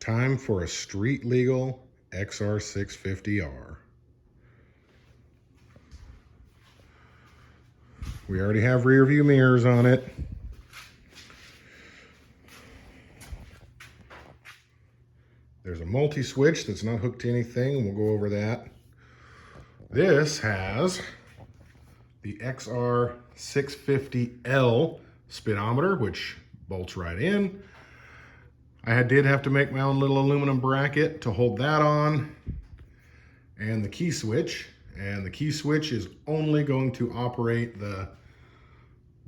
Time for a street legal XR650R. We already have rear view mirrors on it. There's a multi-switch that's not hooked to anything. We'll go over that. This has the XR650L speedometer, which bolts right in. I did have to make my own little aluminum bracket to hold that on, and the key switch. And the key switch is only going to operate the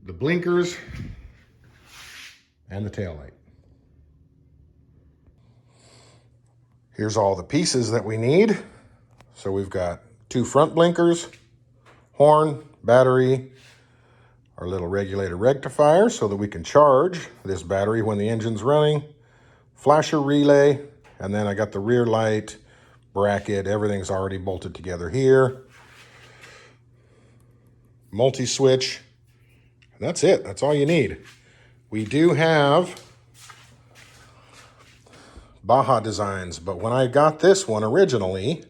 blinkers and the tail light. Here's all the pieces that we need. So we've got 2 front blinkers, horn, battery, our little regulator rectifier so that we can charge this battery when the engine's running, flasher relay, and then I got the rear light, bracket, everything's already bolted together here. Multi-switch, that's it, that's all you need. We do have Baja designs, but when I got this one originally,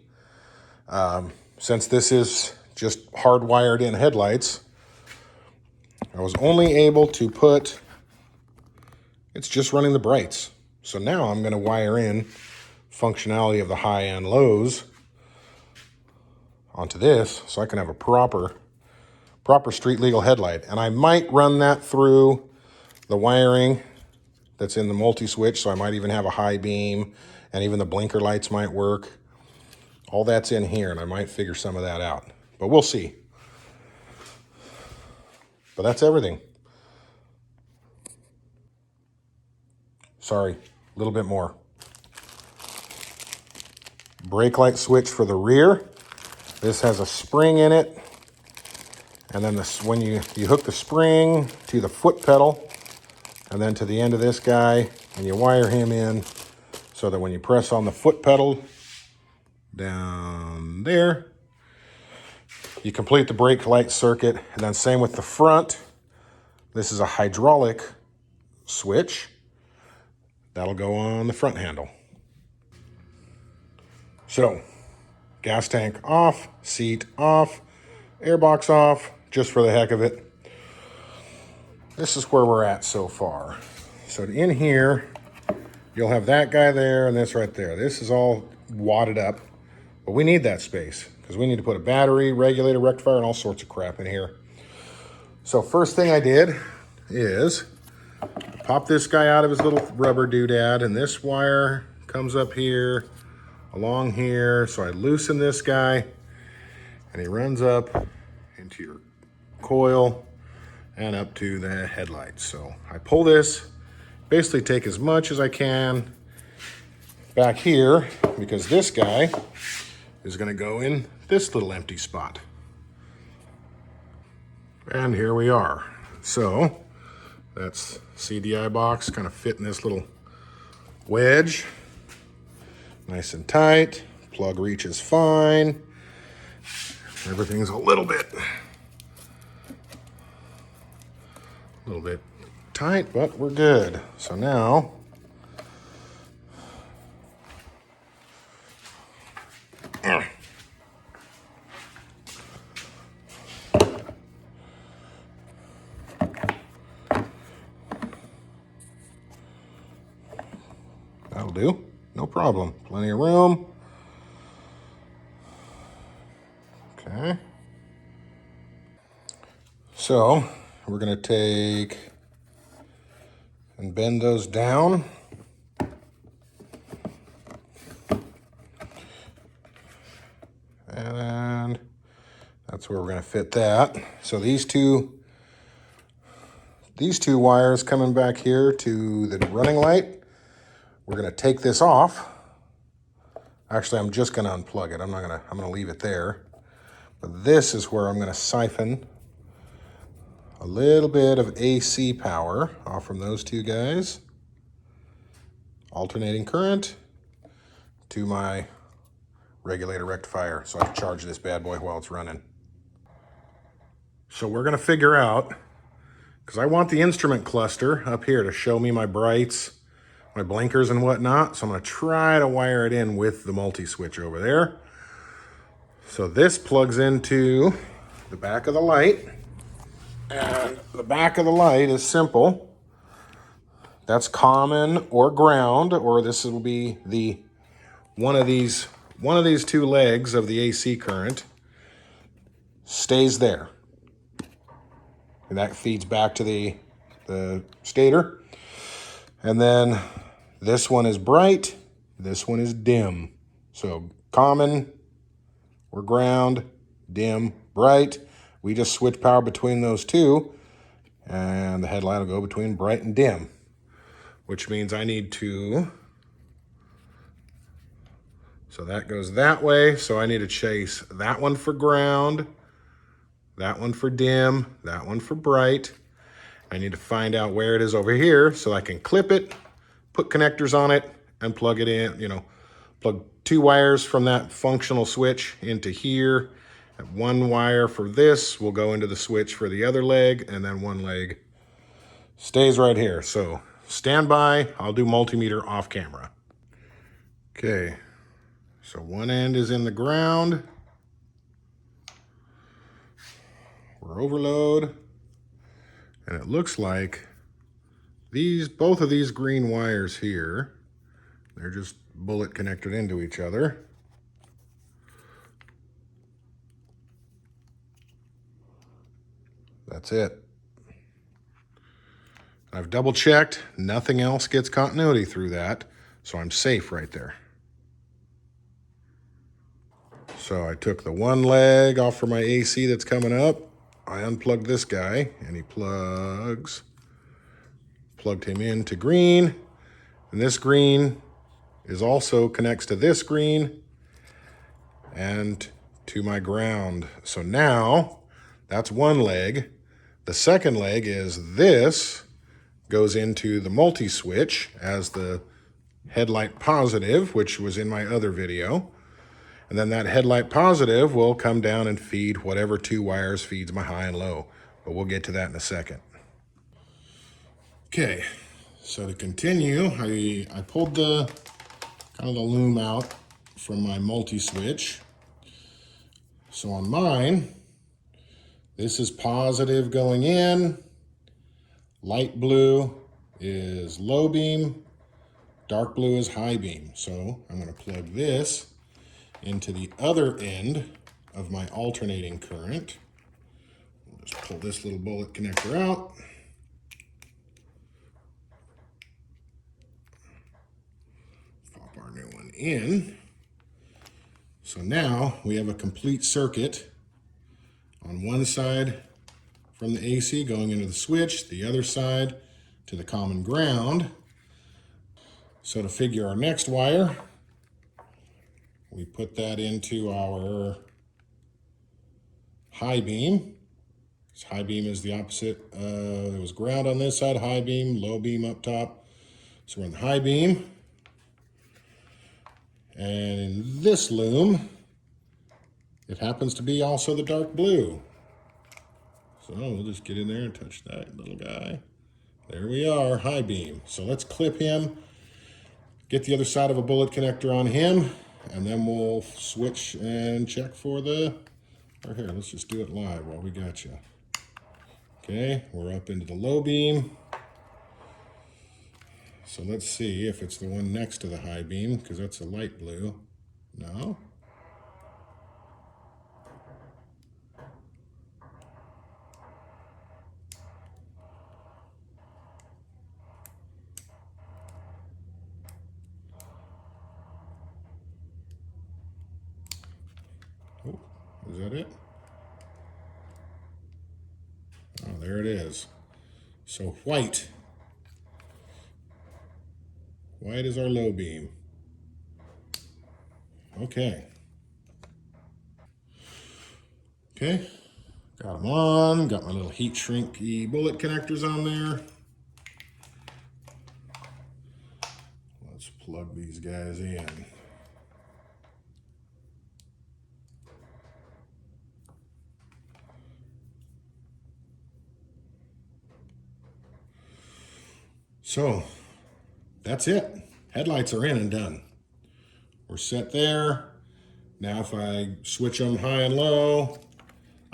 since this is just hardwired in headlights, I was only able to put, it's just running the brights. So now I'm going to wire in functionality of the high and lows onto this so I can have a proper street legal headlight. And I might run that through the wiring that's in the multi-switch, so I might even have a high beam, and even the blinker lights might work. All that's in here, and I might figure some of that out, but we'll see. But that's everything. Sorry, a little bit more. Brake light switch for the rear. This has a spring in it, and then this, when you hook the spring to the foot pedal, and then to the end of this guy, and you wire him in so that when you press on the foot pedal down there, you complete the brake light circuit. And then same with the front. This is a hydraulic switch that'll go on the front handle. So gas tank off, seat off, airbox off, just for the heck of it. This is where we're at so far. So in here, you'll have that guy there and this right there. This is all wadded up, but we need that space because we need to put a battery, regulator, rectifier, and all sorts of crap in here. So first thing I did is pop this guy out of his little rubber doodad, and this wire comes up here, along here. So I loosen this guy, and he runs up into your coil and up to the headlights. So I pull this, basically take as much as I can back here, because this guy is gonna go in this little empty spot. And here we are. So that's CDI box kind of fit in this little wedge. Nice and tight. Plug reaches fine. Everything's a little bit tight, but we're good. So now that'll do, no problem. Plenty of room. Okay. So we're gonna take and bend those down. And that's where we're gonna fit that. So these two wires coming back here to the running light, we're gonna take this off. Actually, I'm just gonna unplug it. I'm gonna leave it there. But this is where I'm gonna siphon a little bit of AC power off from those two guys. Alternating current to my regulator rectifier so I can charge this bad boy while it's running. So we're gonna figure out, because I want the instrument cluster up here to show me my brights, my blinkers and whatnot. So I'm going to try to wire it in with the multi-switch over there. So this plugs into the back of the light. And the back of the light is simple. That's common or ground, or this will be the one of these two legs of the AC current stays there. And that feeds back to the stator. And then this one is bright, this one is dim. So common or ground, dim, bright. We just switch power between those two, and the headlight will go between bright and dim, which means I need to, so that goes that way. So I need to chase that one for ground, that one for dim, that one for bright. I need to find out where it is over here so I can clip it, put connectors on it, and plug it in, plug 2 wires from that functional switch into here. And 1 wire for this will go into the switch for the other leg, and then 1 leg stays right here. So stand by, I'll do multimeter off camera. Okay, so one end is in the ground. We're overload. And it looks like both of these green wires here, they're just bullet connected into each other. That's it. I've double checked, nothing else gets continuity through that, so I'm safe right there. So I took the 1 leg off for my AC that's coming up. I unplugged this guy, and he plugged him into green, and this green is also connects to this green and to my ground. So now that's 1 leg. The second leg is this goes into the multi-switch as the headlight positive, which was in my other video. And then that headlight positive will come down and feed whatever 2 wires feeds my high and low. But we'll get to that in a second. Okay, so to continue, I pulled the kind of the loom out from my multi-switch. So on mine, this is positive going in, light blue is low beam, dark blue is high beam. So I'm going to plug this into the other end of my alternating current. We'll just pull this little bullet connector out. Pop our new one in. So now we have a complete circuit on one side from the AC going into the switch, the other side to the common ground. So to figure our next wire, we put that into our high beam. High beam is the opposite. There was ground on this side, high beam, low beam up top. So we're in the high beam. And in this loom, it happens to be also the dark blue. So we'll just get in there and touch that little guy. There we are, high beam. So let's clip him, get the other side of a bullet connector on him, and then we'll switch and check for or here, let's just do it live while we got you. Okay, we're up into the low beam. So let's see if it's the one next to the high beam, because that's a light blue. No. Oh, is that it? Oh, there it is. So white. White is our low beam. Okay. Okay, got them on, got my little heat shrink-y bullet connectors on there. Let's plug these guys in. So, that's it. Headlights are in and done. We're set there. Now if I switch them high and low,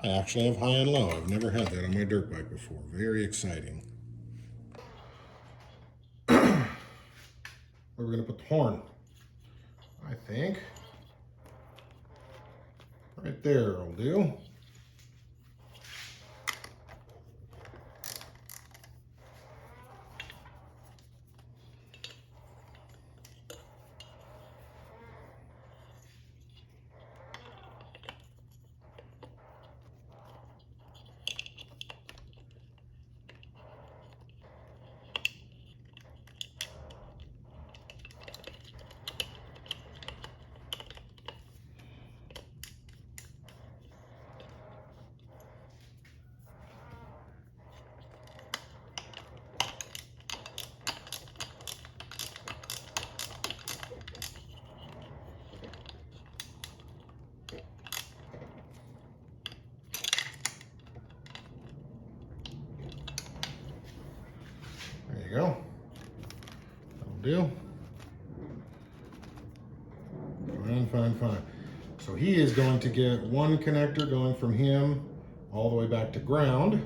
I actually have high and low. I've never had that on my dirt bike before. Very exciting. Where are we gonna put the horn? I think right there will do. There you go. That'll do. Fine. So he is going to get one connector going from him all the way back to ground.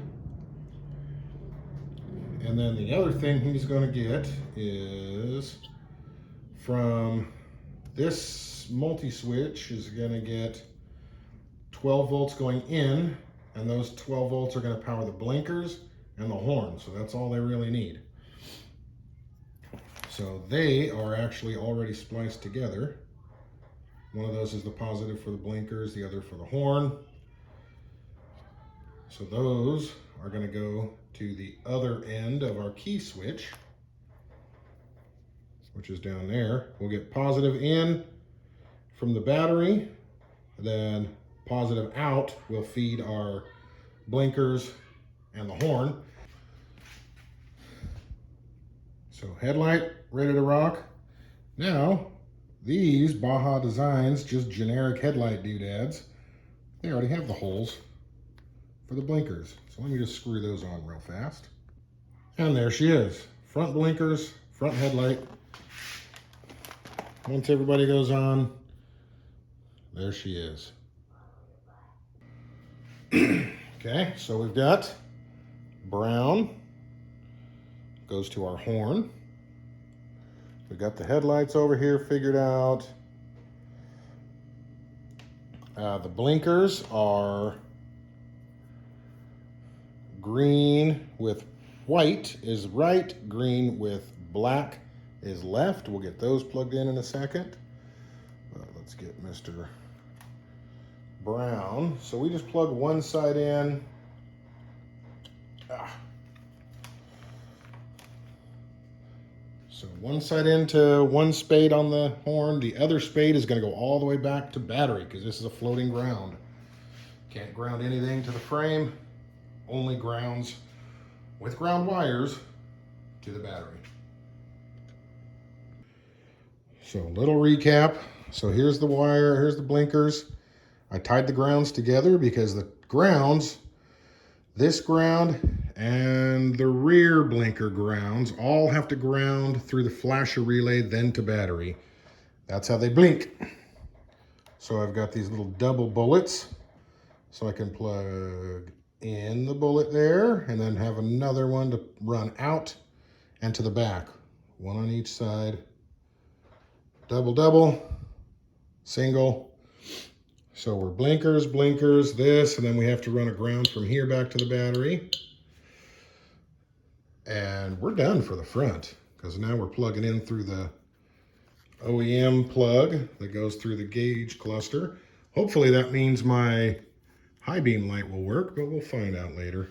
And then the other thing he's going to get is from this multi-switch is going to get 12 volts going in, and those 12 volts are going to power the blinkers and the horn. So that's all they really need. So they are actually already spliced together. One of those is the positive for the blinkers, the other for the horn. So those are going to go to the other end of our key switch, which is down there. We'll get positive in from the battery, then positive out will feed our blinkers and the horn. So headlight ready to rock. Now, these Baja Designs, just generic headlight doodads, they already have the holes for the blinkers. So let me just screw those on real fast. And there she is. Front blinkers, front headlight. Once everybody goes on, there she is. Okay, so we've got brown, goes to our horn. We've got the headlights over here figured out. The blinkers are green with white is right, green with black is left. We'll get those plugged in a second. Let's get Mr. Brown. So we just plug one side in. So one side into one spade on the horn. The other spade is going to go all the way back to battery because this is a floating ground. Can't ground anything to the frame. Only grounds with ground wires to the battery. So a little recap. So here's the wire, here's the blinkers. I tied the grounds together because the grounds, this ground and the rear blinker grounds all have to ground through the flasher relay, then to battery. That's how they blink. So I've got these little double bullets. So I can plug in the bullet there and then have another one to run out and to the back. One on each side. Double, single. So we're blinkers, this, and then we have to run a ground from here back to the battery. And we're done for the front because now we're plugging in through the OEM plug that goes through the gauge cluster. Hopefully that means my high beam light will work, but we'll find out later.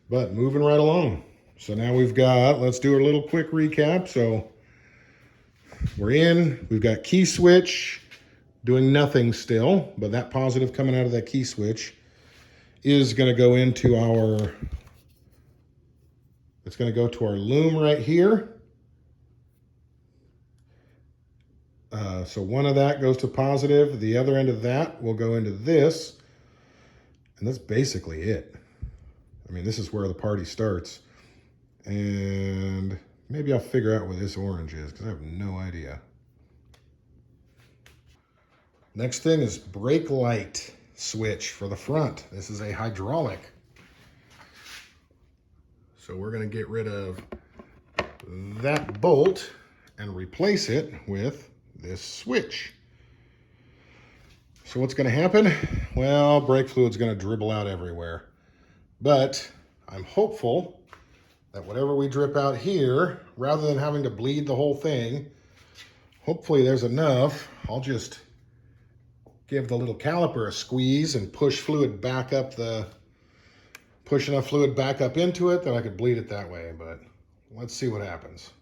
But moving right along. So now we've got, let's do a little quick recap. So we're in, we've got key switch doing nothing still, but that positive coming out of that key switch is going to go into our, it's going to go to our loom right here. So one of that goes to positive. The other end of that will go into this. And that's basically it. I mean, this is where the party starts. And Maybe I'll figure out what this orange is because I have no idea. Next thing is brake light switch for the front. This is a hydraulic. So we're going to get rid of that bolt and replace it with this switch. So what's going to happen? Well, brake fluid's going to dribble out everywhere. But I'm hopeful that whatever we drip out here, rather than having to bleed the whole thing, hopefully there's enough. I'll just give the little caliper a squeeze and push enough fluid back up into it that I could bleed it that way, but let's see what happens.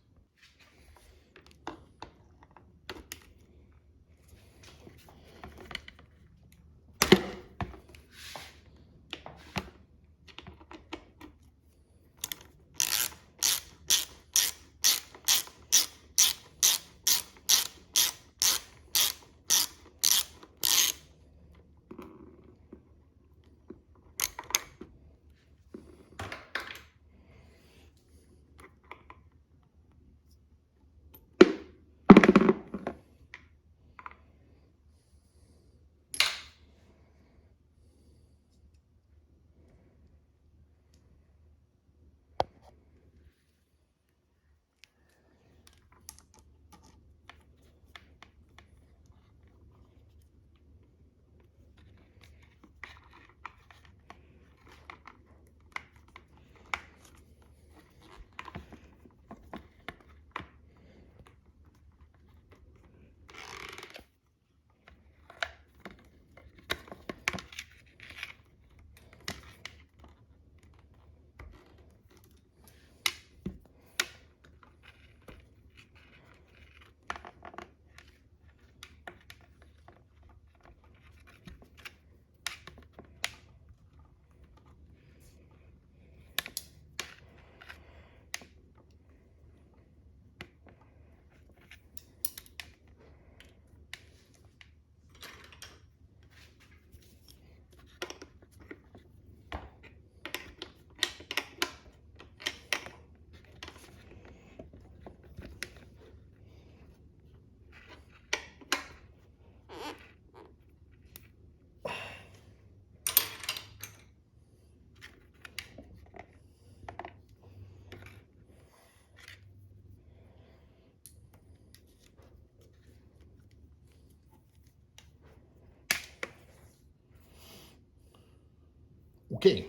Okay.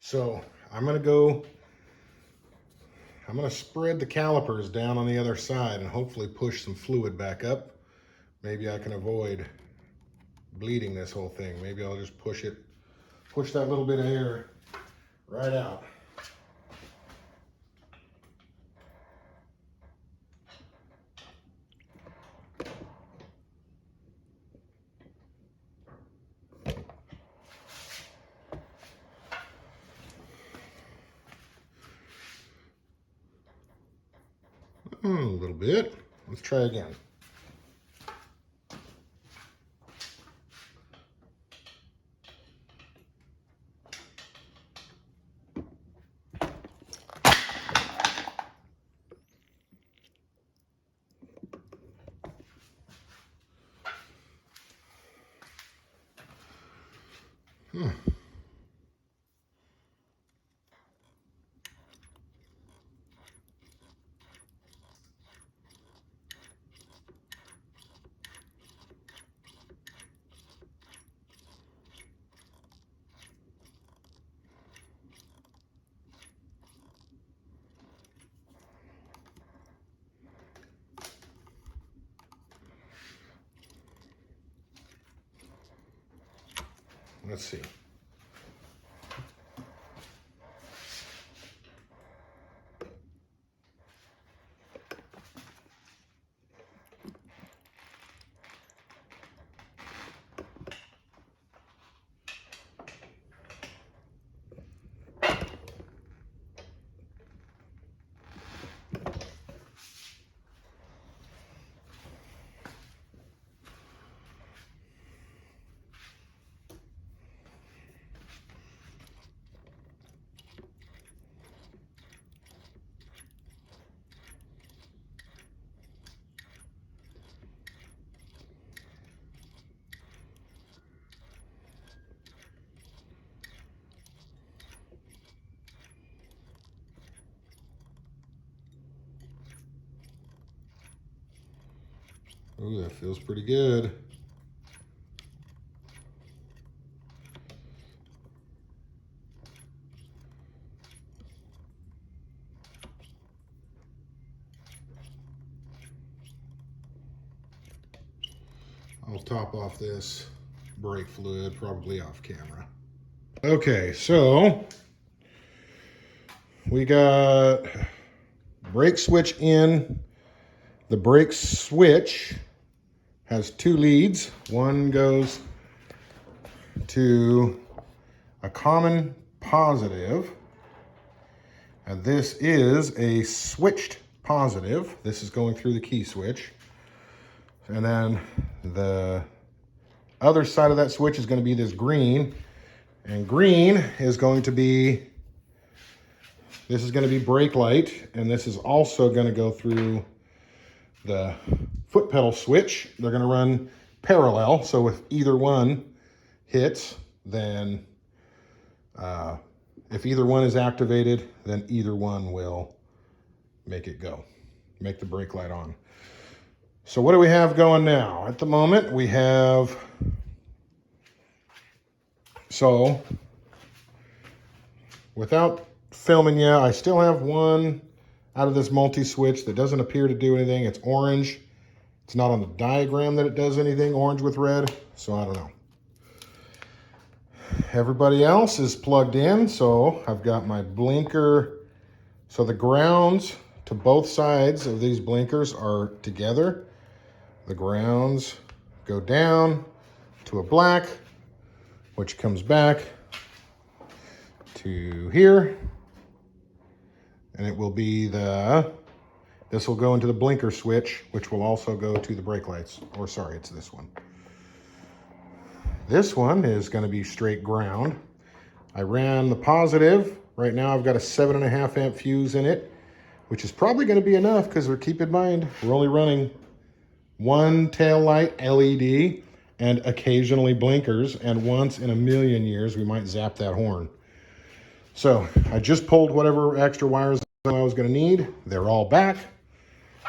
So I'm going to spread the calipers down on the other side and hopefully push some fluid back up. Maybe I can avoid bleeding this whole thing. Maybe I'll just push that little bit of air right out. A little bit. Let's try again. Let's see. Ooh, that feels pretty good. I'll top off this brake fluid, probably off camera. Okay, so we got brake switch in. The brake switch has two leads. One goes to a common positive, and this is a switched positive. This is going through the key switch. And then the other side of that switch is going to be this green, and green is going to be, this is going to be brake light, and this is also going to go through the foot pedal switch. They're going to run parallel, so if either one hits, then if either one is activated, then either one will make it go, make the brake light on. So what do we have going now? At the moment, we have, so without filming you, I still have one out of this multi-switch that doesn't appear to do anything. It's orange. It's not on the diagram that it does anything, orange with red, so I don't know. Everybody else is plugged in, so I've got my blinker. So the grounds to both sides of these blinkers are together. The grounds go down to a black, which comes back to here. And it will be this will go into the blinker switch, which will also go to the brake lights. Or sorry, it's this one. This one is going to be straight ground. I ran the positive. Right now I've got a 7.5 amp fuse in it, which is probably going to be enough because keep in mind, we're only running one tail light LED and occasionally blinkers, and once in a million years we might zap that horn. So I just pulled whatever extra wires I was going to need. They're all back.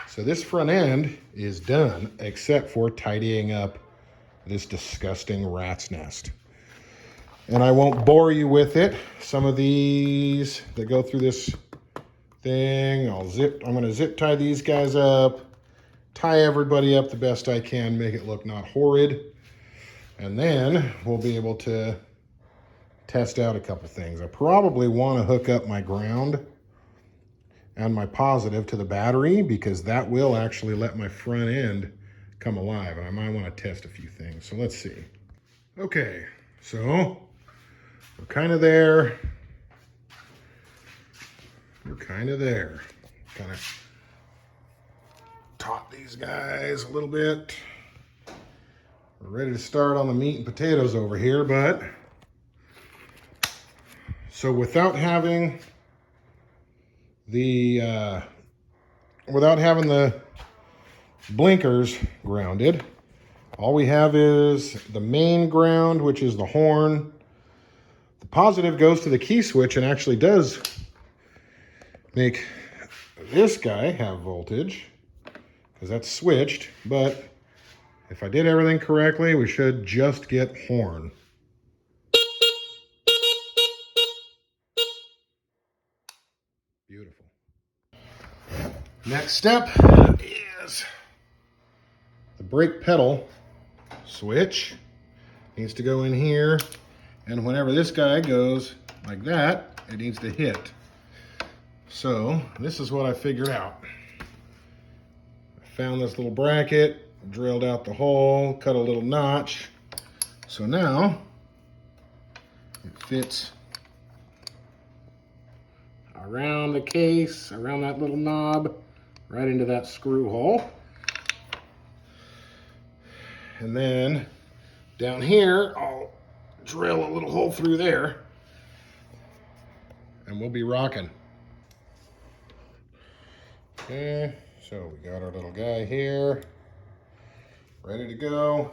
So this front end is done, except for tidying up this disgusting rat's nest. And I won't bore you with it. Some of these that go through this thing, I'm going to zip tie these guys up, tie everybody up the best I can, make it look not horrid. And then we'll be able to test out a couple things. I probably want to hook up my ground and my positive to the battery, because that will actually let my front end come alive, and I might want to test a few things. So let's see. Okay, so we're kind of there. We're kind of there. Kind of taut these guys a little bit. We're ready to start on the meat and potatoes over here, but so without having the blinkers grounded, all we have is the main ground, which is the horn. The positive goes to the key switch and actually does make this guy have voltage because that's switched, but if I did everything correctly, we should just get horn. Beautiful. Next step is the brake pedal switch. Needs to go in here, and whenever this guy goes like that, it needs to hit. So this is what I figured out. I found this little bracket, drilled out the hole, cut a little notch. So now it fits around the case, around that little knob, right into that screw hole. And then down here, I'll drill a little hole through there, and we'll be rocking. Okay, so we got our little guy here, ready to go.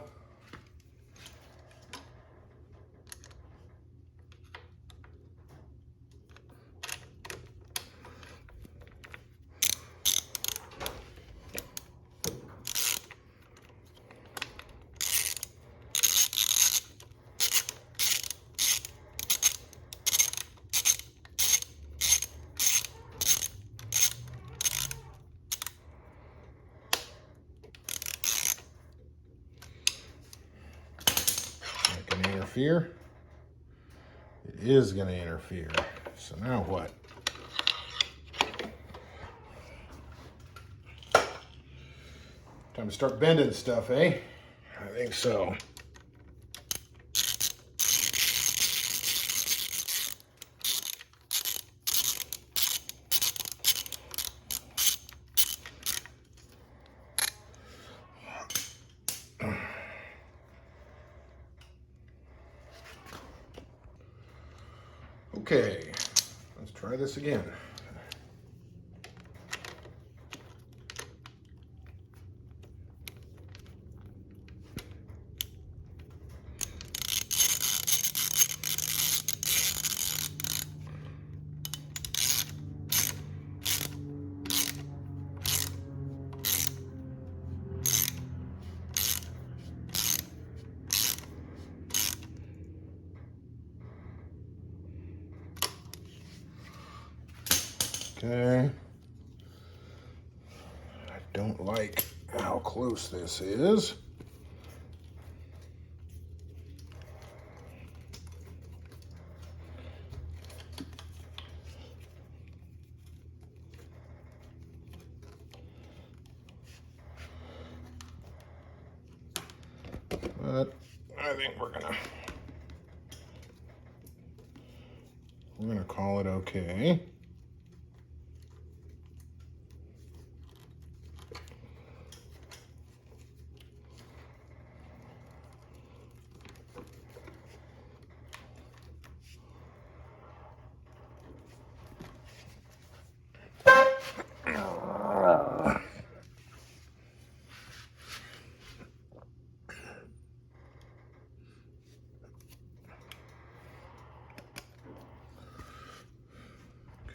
interfere? It is going to interfere. So now what? Time to start bending stuff, eh? I think so. Okay, let's try this again. Okay. I don't like how close this is. But I think we're gonna call it okay.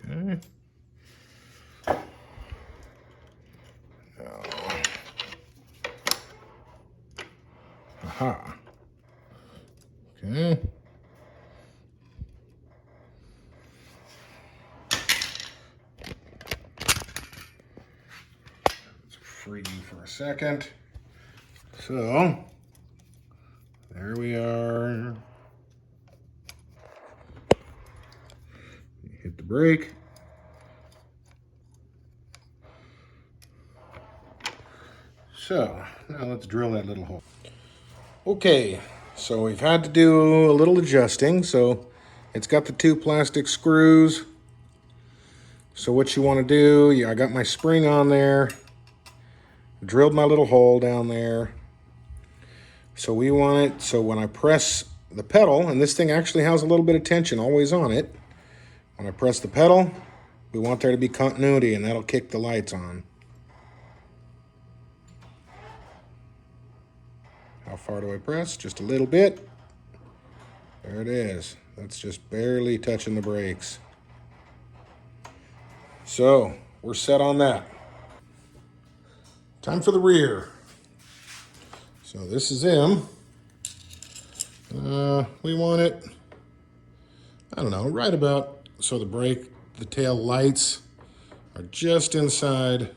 Okay. Aha. Okay. Let's free you for a second. So, there we are. Hit the brake. So, now let's drill that little hole. Okay, so we've had to do a little adjusting. So, it's got the two plastic screws. So what you want to do, I got my spring on there, drilled my little hole down there. So we want it, so when I press the pedal, and this thing actually has a little bit of tension always on it, when I press the pedal, we want there to be continuity, and that'll kick the lights on. How far do I press? Just a little bit. There it is. That's just barely touching the brakes. So we're set on that. Time for the rear. So this is M. We want it, I don't know, right about so the tail lights are just inside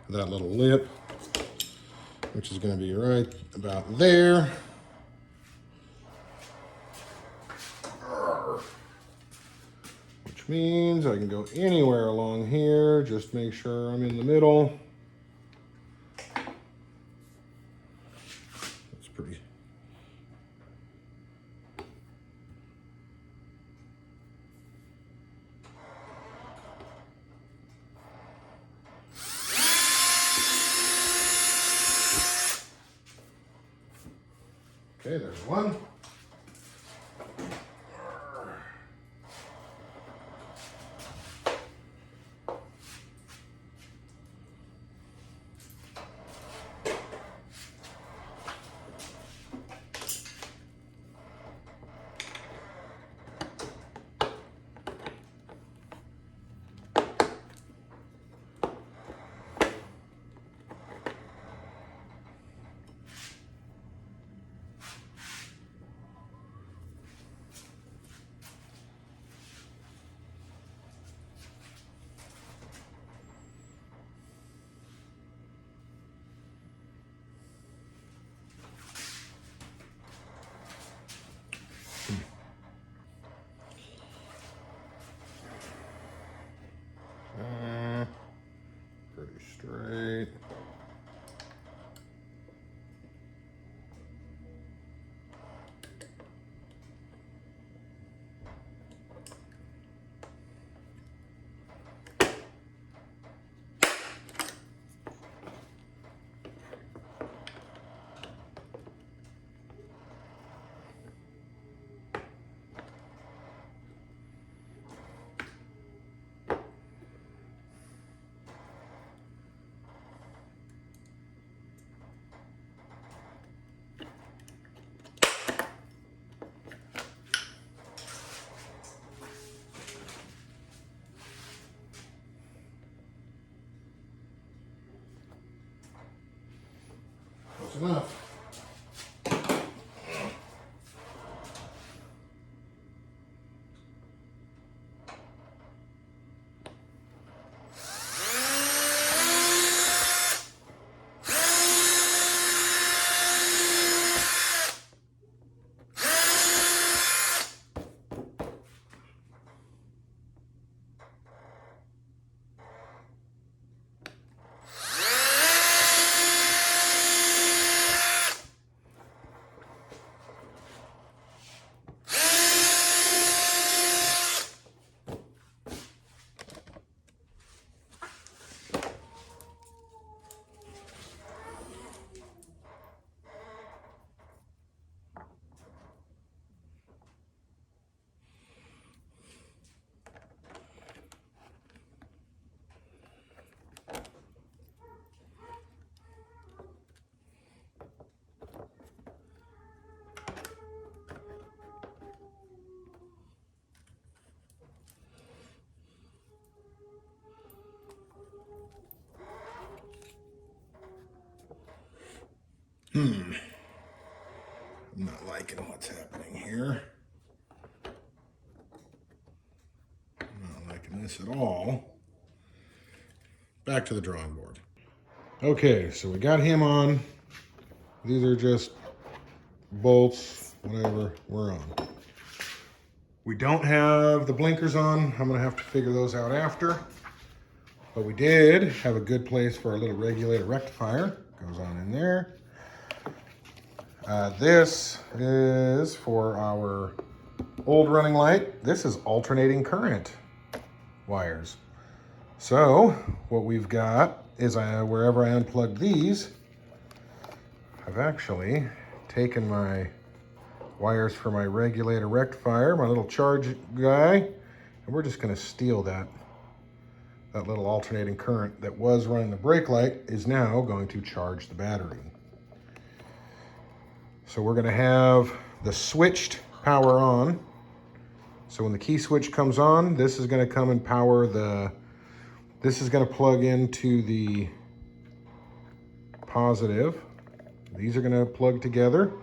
that little lip, which is going to be right about there. Which means I can go anywhere along here, just make sure I'm in the middle. That's pretty. Okay, there's one. Close enough. I'm not liking what's happening here. I'm not liking this at all. Back to the drawing board. Okay, so we got him on. These are just bolts, whatever, we're on. We don't have the blinkers on. I'm gonna have to figure those out after. But we did have a good place for our little regulator rectifier. Goes on in there. This is for our old running light. This is alternating current wires. So what we've got is wherever I unplugged these, I've actually taken my wires for my regulator rectifier, my little charge guy, and we're just going to steal that little alternating current that was running the brake light is now going to charge the battery. So we're going to have the switched power on. So when the key switch comes on, this is going to come and power this is going to plug into the positive. These are going to plug together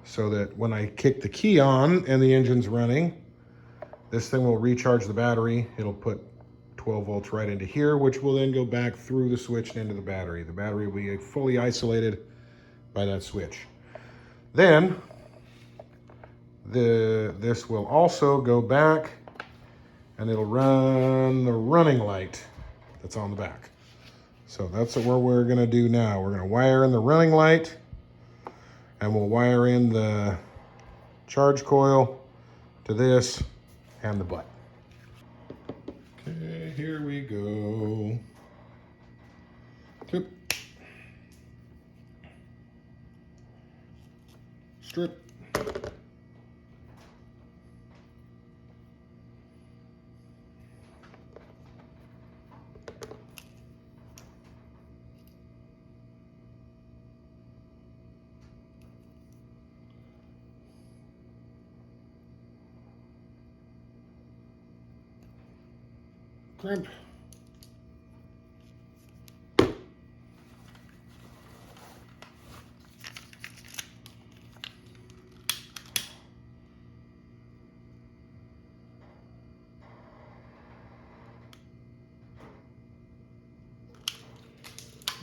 so that when I kick the key on and the engine's running, this thing will recharge the battery. It'll put 12 volts right into here, which will then go back through the switch and into the battery. The battery will be fully isolated by that switch. Then this will also go back and it'll run the running light that's on the back. So that's what we're gonna do now. We're gonna wire in the running light and we'll wire in the charge coil to this and the butt. Okay, here we go. Tip. Strip. Crimp.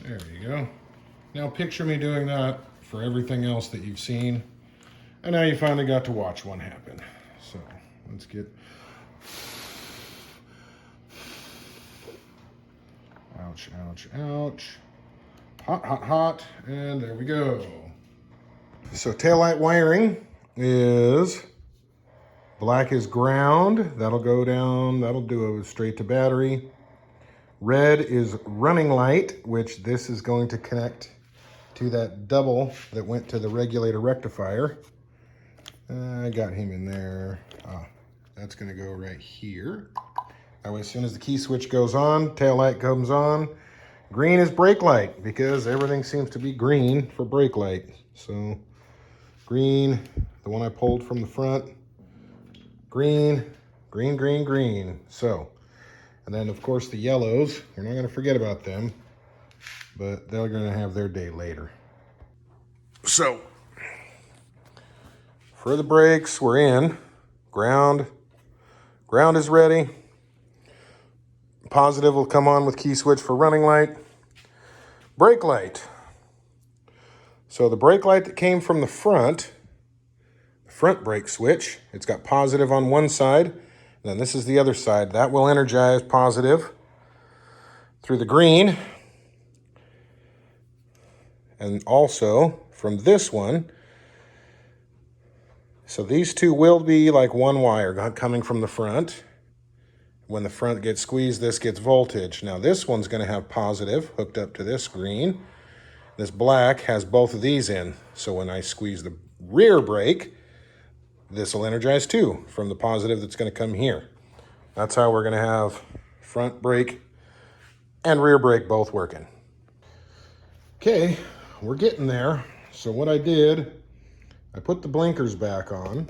There you go. Now picture me doing that for everything else that you've seen. And now you finally got to watch one happen. So let's get... Ouch, ouch, ouch. Hot, hot, hot. And there we go. So taillight wiring is... Black is ground. That'll go down. That'll do a straight to battery. Red is running light, which this is going to connect to that double that went to the regulator rectifier. I got him in there. That's going to go right here. That way, as soon as the key switch goes on, tail light comes on. Green is brake light because everything seems to be green for brake light. So green, the one I pulled from the front. Green, green, green, green. So, and then of course the yellows, we're not going to forget about them, but they're going to have their day later. So, for the brakes, we're in. Ground is ready. Positive will come on with key switch for running light. Brake light. So the brake light that came from the front brake switch, it's got positive on one side, and then this is the other side. That will energize positive through the green. And also from this one, so these two will be like one wire coming from the front. When the front gets squeezed, this gets voltage. Now this one's going to have positive hooked up to this green. This black has both of these in. So when I squeeze the rear brake, this will energize too from the positive that's going to come here. That's how we're going to have front brake and rear brake both working. Okay, we're getting there. So what I did, I put the blinkers back on.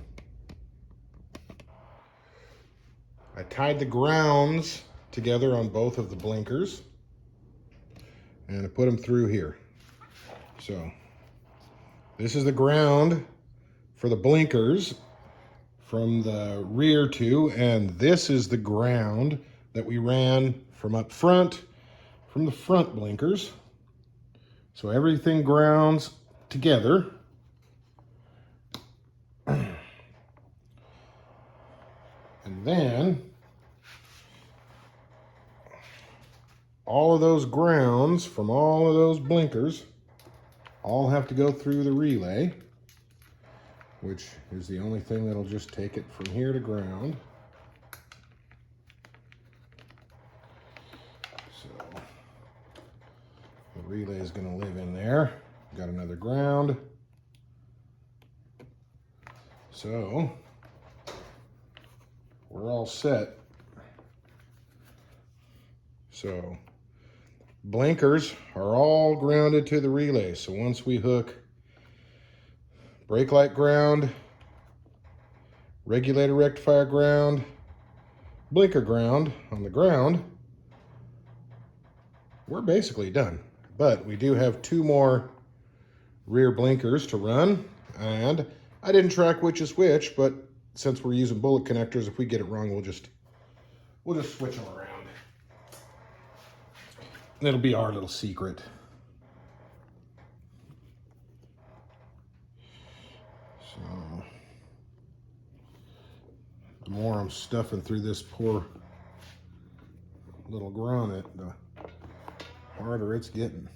I tied the grounds together on both of the blinkers, and I put them through here. So this is the ground for the blinkers from the rear two, and this is the ground that we ran from up front, from the front blinkers. So everything grounds together. And then all of those grounds from all of those blinkers all have to go through the relay, which is the only thing that'll just take it from here to ground. So the relay is going to live in there. Got another ground. So we're all set. So blinkers are all grounded to the relay. So once we hook brake light ground, regulator rectifier ground, blinker ground on the ground, we're basically done. But we do have two more rear blinkers to run, and I didn't track which is which, but since we're using bullet connectors, if we get it wrong, we'll just switch them around. And it'll be our little secret. So the more I'm stuffing through this poor little grommet, the harder it's getting.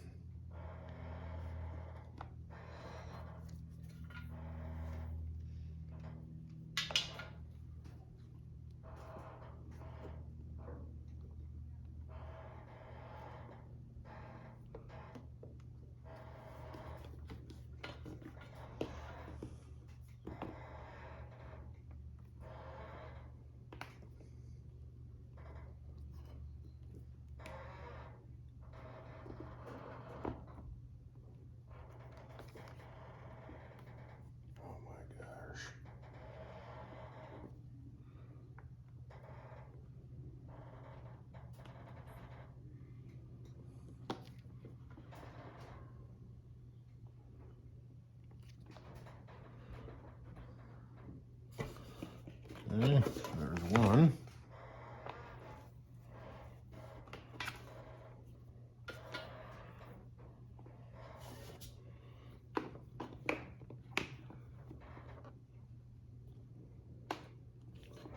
Okay, there's one.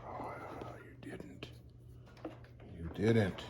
Oh, you didn't. You didn't.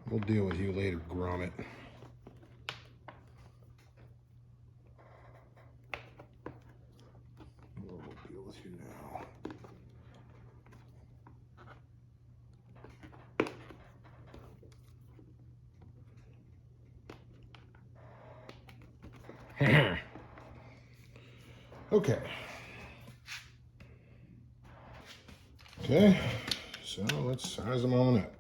We'll deal with you later, grommet. We'll deal with you now. Okay. Okay, so let's size them on up.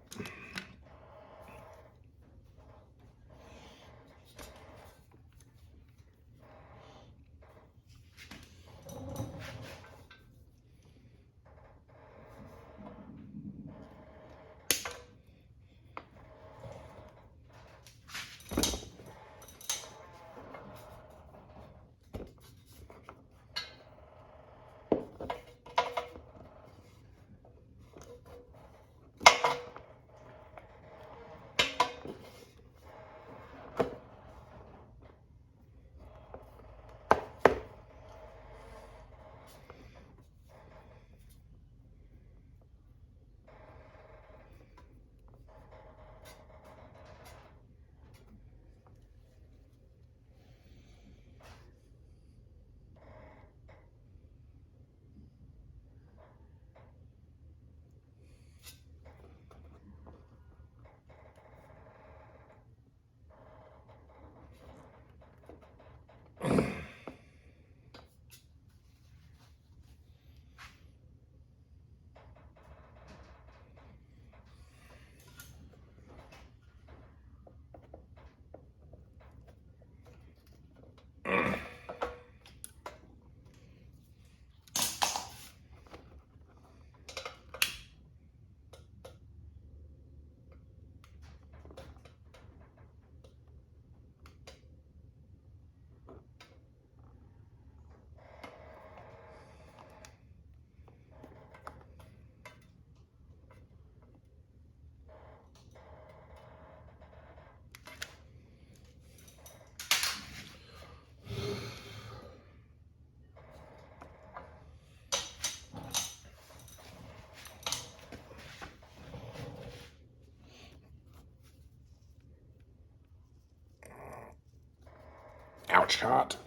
Ouch, hot.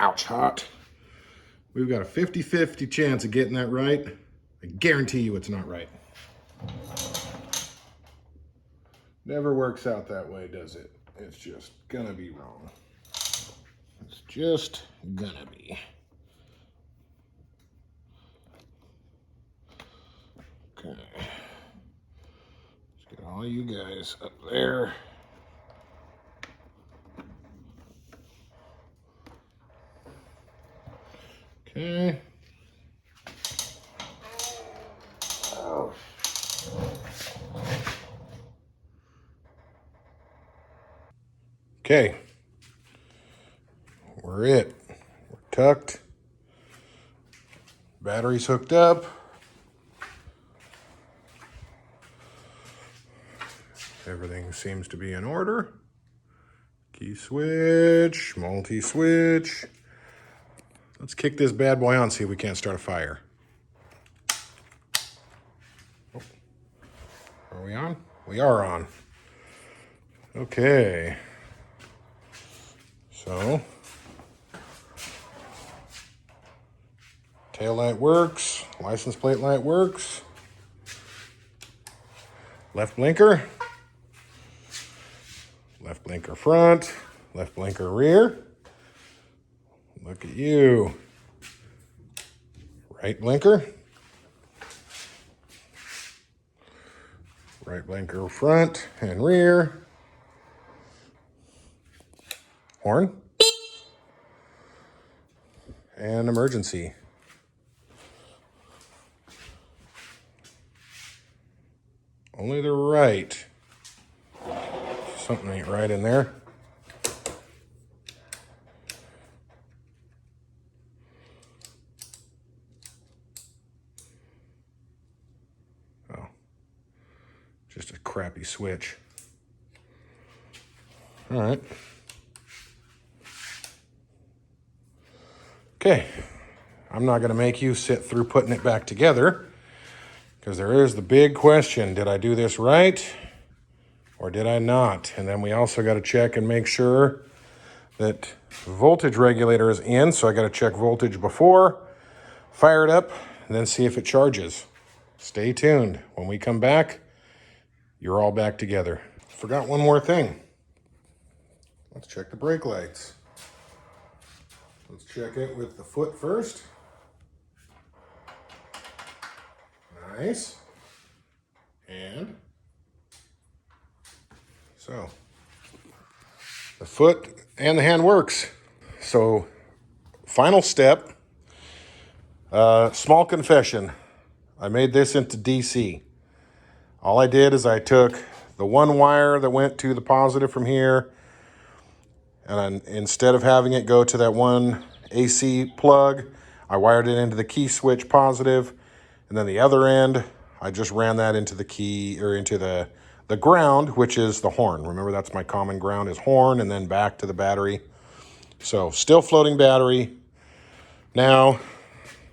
Ouch, hot. We've got a 50-50 chance of getting that right. I guarantee you it's not right. Never works out that way, does it? It's just gonna be wrong. It's just gonna be. Okay. Let's get all you guys up there. Okay. Okay. We're it. We're tucked. Battery's hooked up. Everything seems to be in order. Key switch, multi-switch. Let's kick this bad boy on, see if we can't start a fire. Oh. Are we on? We are on. Okay. So, tail light works, license plate light works. Left blinker front, left blinker rear. Look at you. Right blinker. Right blinker front and rear. Horn. And emergency. Only the right. Something ain't right in there. Oh, just a crappy switch. All right. Okay, I'm not going to make you sit through putting it back together, because there is the big question: did I do this right or did I not? And then we also got to check and make sure that voltage regulator is in, so I got to check voltage before, fire it up, and then see if it charges. Stay tuned. When we come back, you're all back together. Forgot one more thing. Let's check the brake lights. Let's check it with the foot first. Nice. And so the foot and the hand works. So final step, small confession. I made this into DC. All I did is I took the one wire that went to the positive from here, and instead of having it go to that one AC plug, I wired it into the key switch positive, and then the other end, I just ran that into the key, or into the ground, which is the horn. Remember, that's my common ground, is horn, and then back to the battery. So still floating battery. Now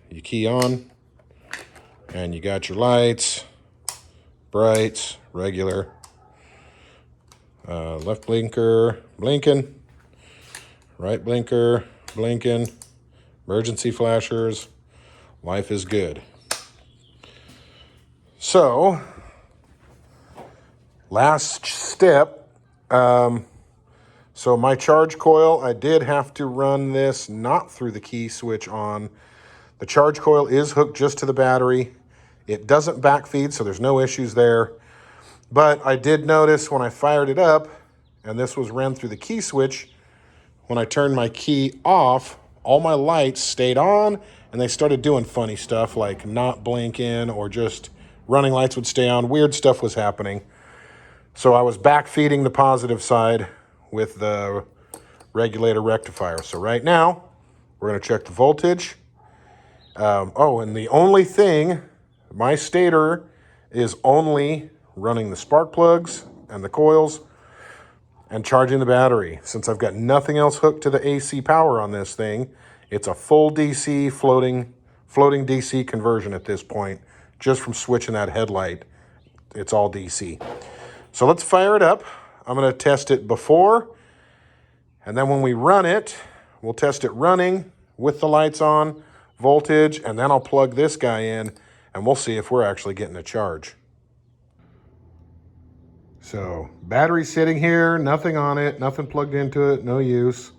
you key on, and you got your lights, brights, regular, left blinker, blinking, right blinker, blinking, emergency flashers. Life is good. So, last step. So my charge coil, I did have to run this not through the key switch on. The charge coil is hooked just to the battery. It doesn't backfeed, so there's no issues there. But I did notice when I fired it up, and this was ran through the key switch, when I turned my key off, all my lights stayed on, and they started doing funny stuff like not blinking, or just running lights would stay on. Weird stuff was happening. So I was backfeeding the positive side with the regulator rectifier. So right now, we're going to check the voltage. And the only thing, my stator is only running the spark plugs and the coils and charging the battery. Since I've got nothing else hooked to the AC power on this thing, it's a full DC floating DC conversion at this point, just from switching that headlight. It's all DC. So let's fire it up. I'm going to test it before, and then when we run it, we'll test it running with the lights on, voltage, and then I'll plug this guy in, and we'll see if we're actually getting a charge. So battery sitting here, nothing on it, nothing plugged into it, no use.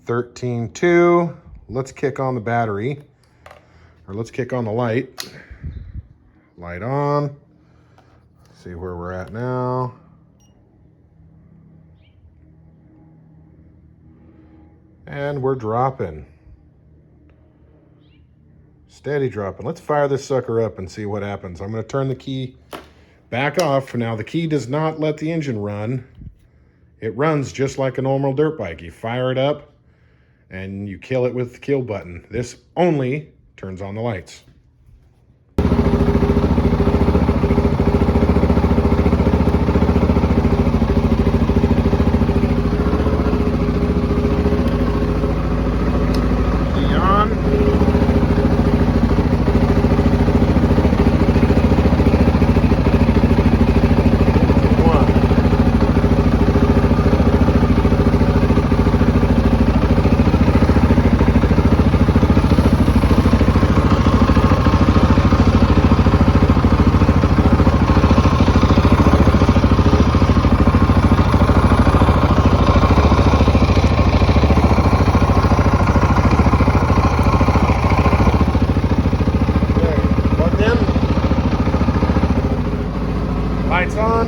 13.2. Let's kick on the battery, or let's kick on the light. Light on. See where we're at now. And we're dropping. Steady dropping. Let's fire this sucker up and see what happens. I'm going to turn the key back off. Now, the key does not let the engine run. It runs just like a normal dirt bike. You fire it up and you kill it with the kill button. This only turns on the lights. Lights on.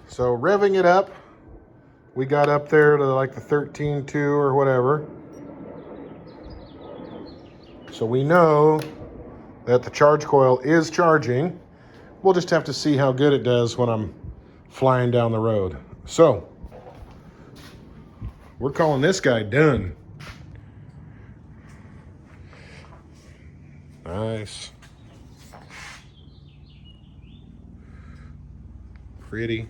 So revving it up, we got up there to like the 13.2 or whatever. So we know that the charge coil is charging. We'll just have to see how good it does when I'm flying down the road. So we're calling this guy done. Nice. Pretty.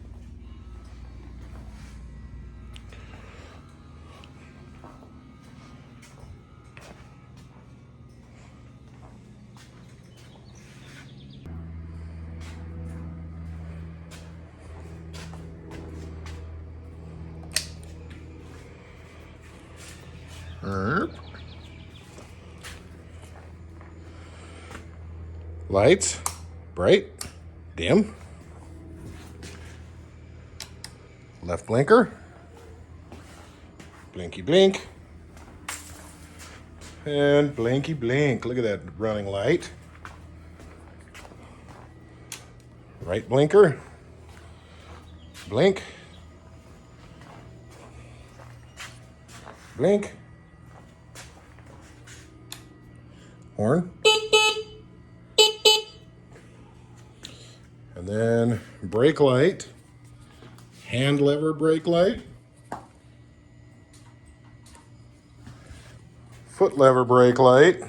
Lights, bright, dim. Left blinker, blinky blink, and blinky blink. Look at that running light. Right blinker, blink, blink, horn, and then brake light, hand lever brake light, foot lever brake light,